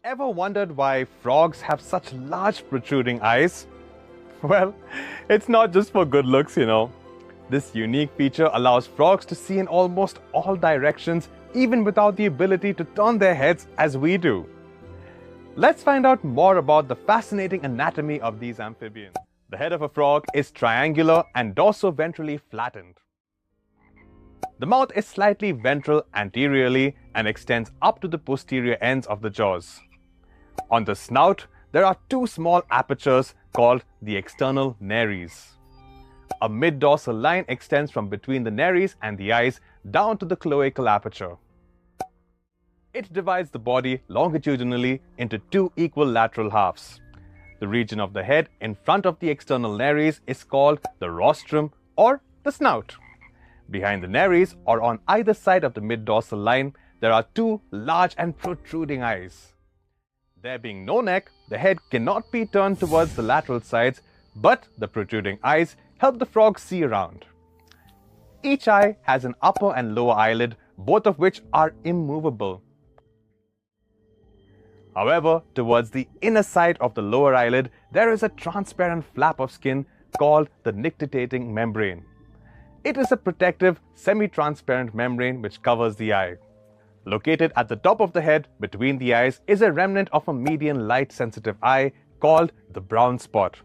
Ever wondered why frogs have such large protruding eyes? Well, it's not just for good looks, you know. This unique feature allows frogs to see in almost all directions, even without the ability to turn their heads as we do. Let's find out more about the fascinating anatomy of these amphibians. The head of a frog is triangular and dorsoventrally flattened. The mouth is slightly ventral anteriorly and extends up to the posterior ends of the jaws. On the snout, there are two small apertures called the external nares. A mid-dorsal line extends from between the nares and the eyes down to the cloacal aperture. It divides the body longitudinally into two equal lateral halves. The region of the head in front of the external nares is called the rostrum or the snout. Behind the nares or on either side of the mid-dorsal line, there are two large and protruding eyes. There being no neck, the head cannot be turned towards the lateral sides, but the protruding eyes help the frog see around. Each eye has an upper and lower eyelid, both of which are immovable. However, towards the inner side of the lower eyelid, there is a transparent flap of skin called the nictitating membrane. It is a protective, semi-transparent membrane which covers the eye. Located at the top of the head, between the eyes, is a remnant of a median light-sensitive eye called the brown spot.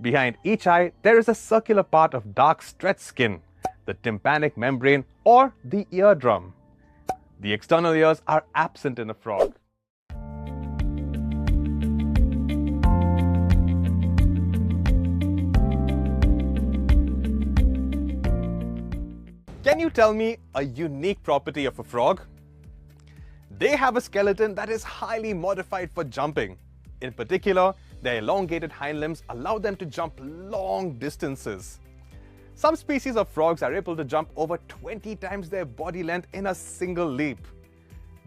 Behind each eye, there is a circular part of dark stretched skin, the tympanic membrane or the eardrum. The external ears are absent in a frog. Can you tell me a unique property of a frog? They have a skeleton that is highly modified for jumping. In particular, their elongated hind limbs allow them to jump long distances. Some species of frogs are able to jump over 20 times their body length in a single leap.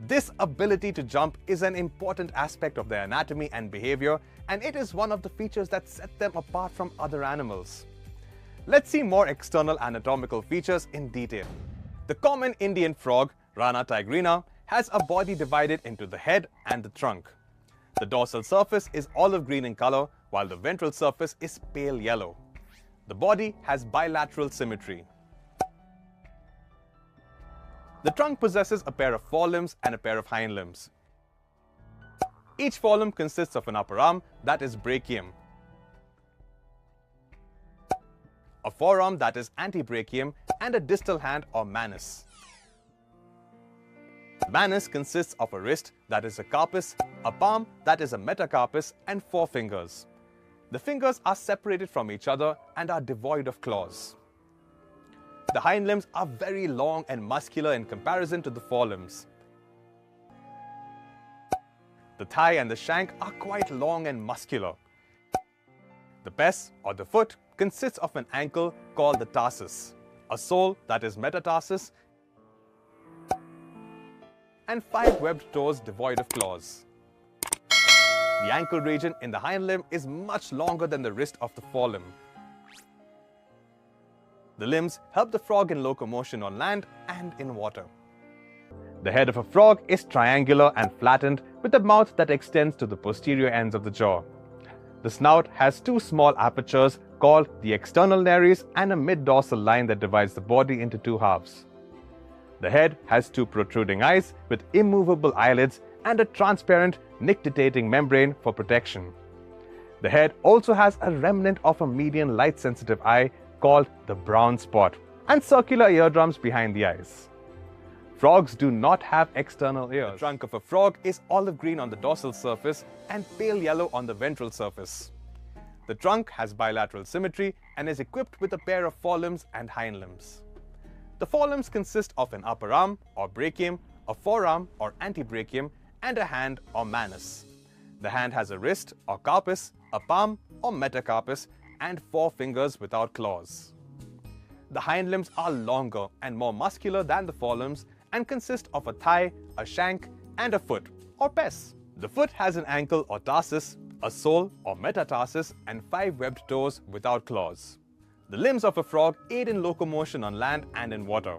This ability to jump is an important aspect of their anatomy and behavior, and it is one of the features that set them apart from other animals. Let's see more external anatomical features in detail. The common Indian frog, Rana tigrina, has a body divided into the head and the trunk. The dorsal surface is olive green in color, while the ventral surface is pale yellow. The body has bilateral symmetry. The trunk possesses a pair of forelimbs and a pair of hind limbs. Each forelimb consists of an upper arm, that is brachium, a forearm, that is antebrachium, and a distal hand or manus. The manus consists of a wrist, that is a carpus, a palm, that is a metacarpus, and four fingers. The fingers are separated from each other and are devoid of claws. The hind limbs are very long and muscular in comparison to the forelimbs. The thigh and the shank are quite long and muscular. The pes, or the foot, consists of an ankle called the tarsus, a sole, that is metatarsus, and 5 webbed toes devoid of claws. The ankle region in the hind limb is much longer than the wrist of the forelimb. The limbs help the frog in locomotion on land and in water. The head of a frog is triangular and flattened with a mouth that extends to the posterior ends of the jaw. The snout has two small apertures called the external nares and a mid-dorsal line that divides the body into two halves. The head has two protruding eyes with immovable eyelids and a transparent nictitating membrane for protection. The head also has a remnant of a median light-sensitive eye called the brown spot and circular eardrums behind the eyes. Frogs do not have external ears. The trunk of a frog is olive green on the dorsal surface and pale yellow on the ventral surface. The trunk has bilateral symmetry and is equipped with a pair of forelimbs and hind limbs. The forelimbs consist of an upper arm or brachium, a forearm or antebrachium, and a hand or manus. The hand has a wrist or carpus, a palm or metacarpus, and 4 fingers without claws. The hind limbs are longer and more muscular than the forelimbs and consist of a thigh, a shank, and a foot or pes. The foot has an ankle or tarsus, a sole or metatarsus, and 5 webbed toes without claws. The limbs of a frog aid in locomotion on land and in water.